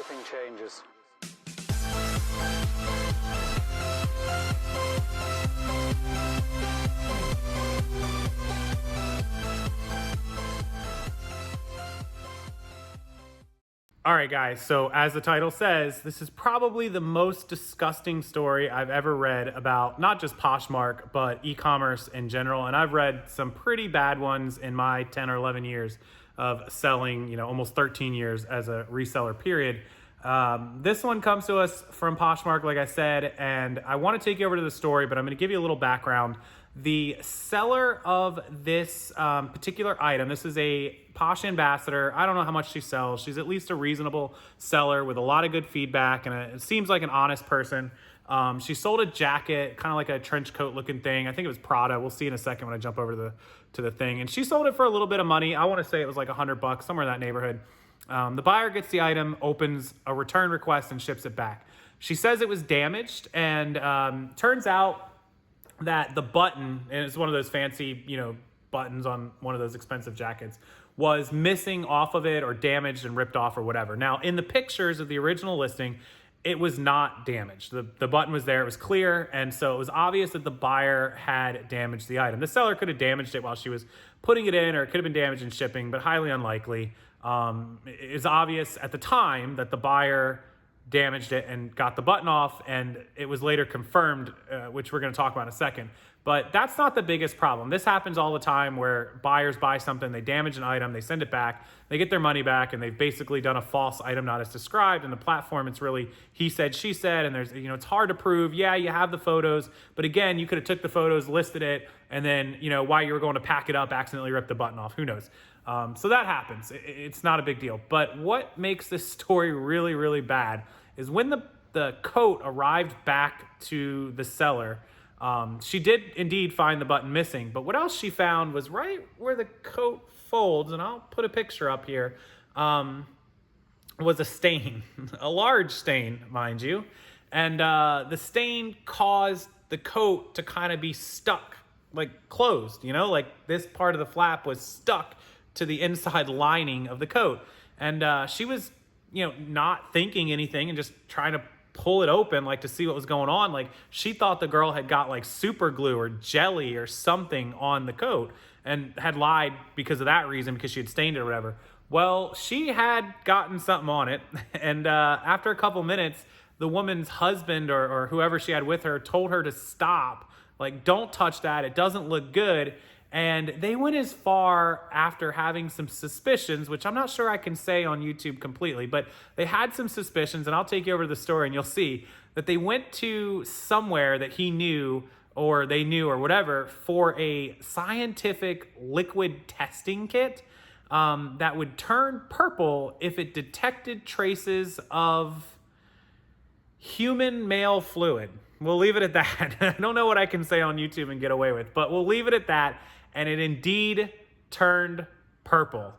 everything changes. All right, guys, so as the title says, this is probably the most disgusting story I've ever read about not just Poshmark, but e-commerce in general. And I've read some pretty bad ones in my 10 or 11 years of selling, almost 13 years as a reseller period. This one comes to us from Poshmark, like I said, and I want to take you over to the story, but I'm going to give you a little background. The seller of this particular item, this is a Posh ambassador. I don't know how much she sells. She's at least a reasonable seller with a lot of good feedback, and it seems like an honest person. She sold a jacket, kind of like a trench coat looking thing. I think it was Prada. We'll see in a second when I jump over to the thing. And she sold it for a little bit of money. I want to say it was like $100, somewhere in that neighborhood. The buyer gets the item, opens a return request, and ships it back. She says it was damaged, and turns out that the button, and it's one of those fancy, buttons on one of those expensive jackets, was missing off of it or damaged and ripped off or whatever. Now, in the pictures of the original listing, it was not damaged. The button was there, it was clear, and so it was obvious that the buyer had damaged the item. The seller could have damaged it while she was putting it in, or it could have been damaged in shipping, but highly unlikely. It was obvious at the time that the buyer damaged it and got the button off, and it was later confirmed, which we're going to talk about in a second. But that's not the biggest problem. This happens all the time where buyers buy something, they damage an item, they send it back, they get their money back, and they've basically done a false item not as described. And the platform, it's really he said, she said, and there's, it's hard to prove. Yeah, you have the photos, but again, you could have took the photos, listed it, and then, while you were going to pack it up, accidentally ripped the button off. Who knows? So that happens. It's not a big deal. But what makes this story really, really bad is when the coat arrived back to the seller, she did indeed find the button missing, but what else she found was right where the coat folds, and I'll put a picture up here, was a stain, a large stain, mind you. And the stain caused the coat to kind of be stuck, like closed, like this part of the flap was stuck to the inside lining of the coat. And she was, not thinking anything and just trying to pull it open, like to see what was going on. Like she thought the girl had got like super glue or jelly or something on the coat and had lied because of that reason, because she had stained it or whatever. Well, she had gotten something on it. And after a couple minutes, the woman's husband or whoever she had with her told her to stop. Like, don't touch that. It doesn't look good. And they went as far, after having some suspicions, which I'm not sure I can say on YouTube completely, but they had some suspicions, and I'll take you over to the story and you'll see that they went to somewhere that he knew or they knew or whatever for a scientific liquid testing kit that would turn purple if it detected traces of human male fluid. We'll leave it at that. I don't know what I can say on YouTube and get away with, but we'll leave it at that. And it indeed turned purple.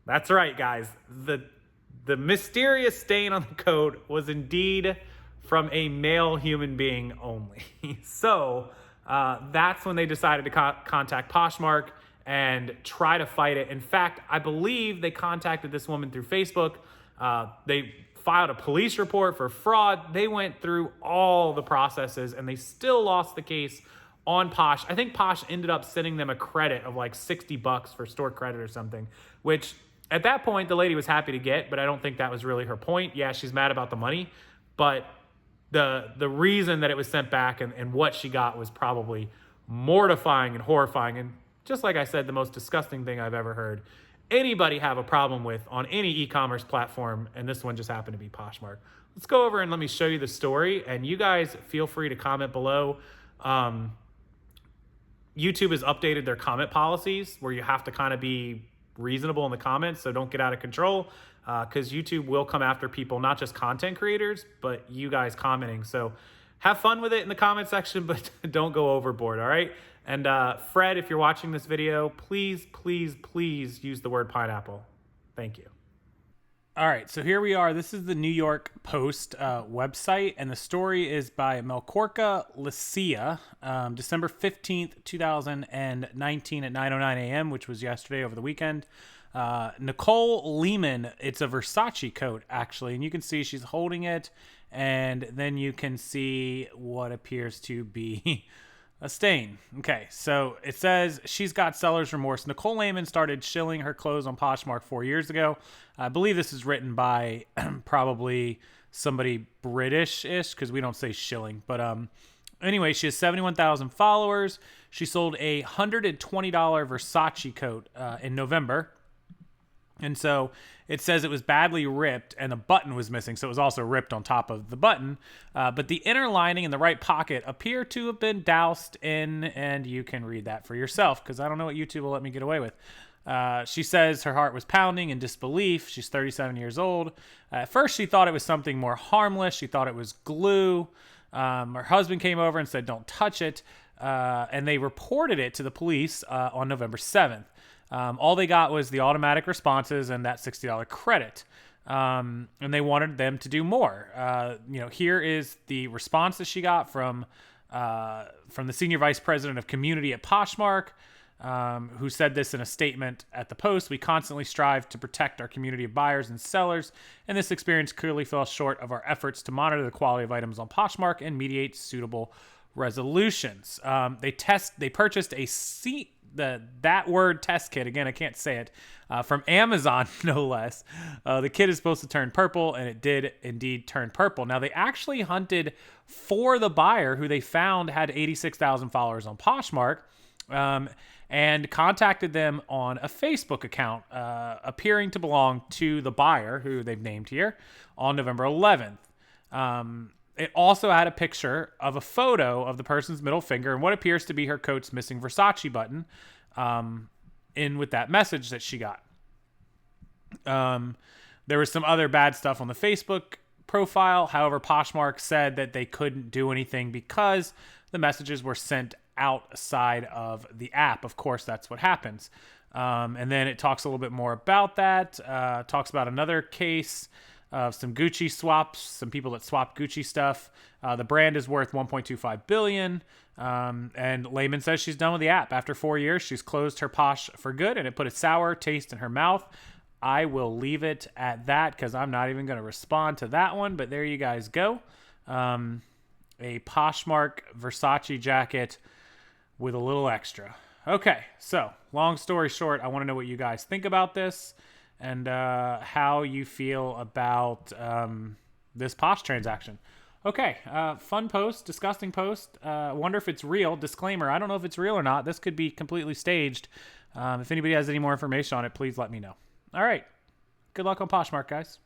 That's right, guys. The mysterious stain on the coat was indeed from a male human being only. So that's when they decided to contact Poshmark and try to fight it. In fact, I believe they contacted this woman through Facebook. They filed a police report for fraud. They went through all the processes and they still lost the case on Posh. I think Posh ended up sending them a credit of like $60 for store credit or something, which at that point the lady was happy to get, but I don't think that was really her point. Yeah, she's mad about the money, but the reason that it was sent back and what she got was probably mortifying and horrifying. And just like I said, the most disgusting thing I've ever heard anybody have a problem with on any e-commerce platform, and this one just happened to be Poshmark. Let's go over and let me show you the story, and you guys feel free to comment below. YouTube has updated their comment policies where you have to kind of be reasonable in the comments, so don't get out of control, because YouTube will come after people, not just content creators, but you guys commenting. So have fun with it in the comment section, but don't go overboard, all right? And Fred, if you're watching this video, please, please, please use the word pineapple. Thank you. All right, so here we are. This is the New York Post website, and the story is by Melkorka Lucia, December 15th, 2019 at 9:09 a.m., which was yesterday over the weekend. Nicole Lehman, it's a Versace coat, actually. And you can see she's holding it. And then you can see what appears to be a stain. Okay, so it says she's got seller's remorse. Nicole Lehman started shilling her clothes on Poshmark 4 years ago. I believe this is written by probably somebody British-ish, because we don't say shilling. But anyway, she has 71,000 followers. She sold a $120 Versace coat in November. And so it says it was badly ripped and the button was missing. So it was also ripped on top of the button. But the inner lining in the right pocket appear to have been doused in, and you can read that for yourself because I don't know what YouTube will let me get away with. She says her heart was pounding in disbelief. She's 37 years old. At first, she thought it was something more harmless. She thought it was glue. Her husband came over and said, "Don't touch it." And they reported it to the police on November 7th. All they got was the automatic responses and that $60 credit. And they wanted them to do more. Here is the response that she got from the senior vice president of community at Poshmark, who said this in a statement at the Post. "We constantly strive to protect our community of buyers and sellers, and this experience clearly fell short of our efforts to monitor the quality of items on Poshmark and mediate suitable resolutions." They purchased that word test kit, again, I can't say it, from Amazon, no less. The kit is supposed to turn purple, and it did indeed turn purple. Now, they actually hunted for the buyer, who they found had 86,000 followers on Poshmark, and contacted them on a Facebook account appearing to belong to the buyer, who they've named here, on November 11th. It also had a picture of a photo of the person's middle finger and what appears to be her coat's missing Versace button in with that message that she got. There was some other bad stuff on the Facebook profile. However, Poshmark said that they couldn't do anything because the messages were sent outside of the app. Of course, that's what happens. And then it talks a little bit more about that. Talks about another case of some Gucci swaps, some people that swap Gucci stuff. The brand is worth $1.25 billion. And Lehman says she's done with the app. After 4 years, she's closed her Posh for good, and it put a sour taste in her mouth. I will leave it at that because I'm not even going to respond to that one. But there you guys go. A Poshmark Versace jacket with a little extra. Okay, so long story short, I want to know what you guys think about this and how you feel about this Posh transaction. Okay, fun post, disgusting post. Wonder if it's real. Disclaimer, I don't know if it's real or not. This could be completely staged. If anybody has any more information on it, please let me know. All right, good luck on Poshmark, guys.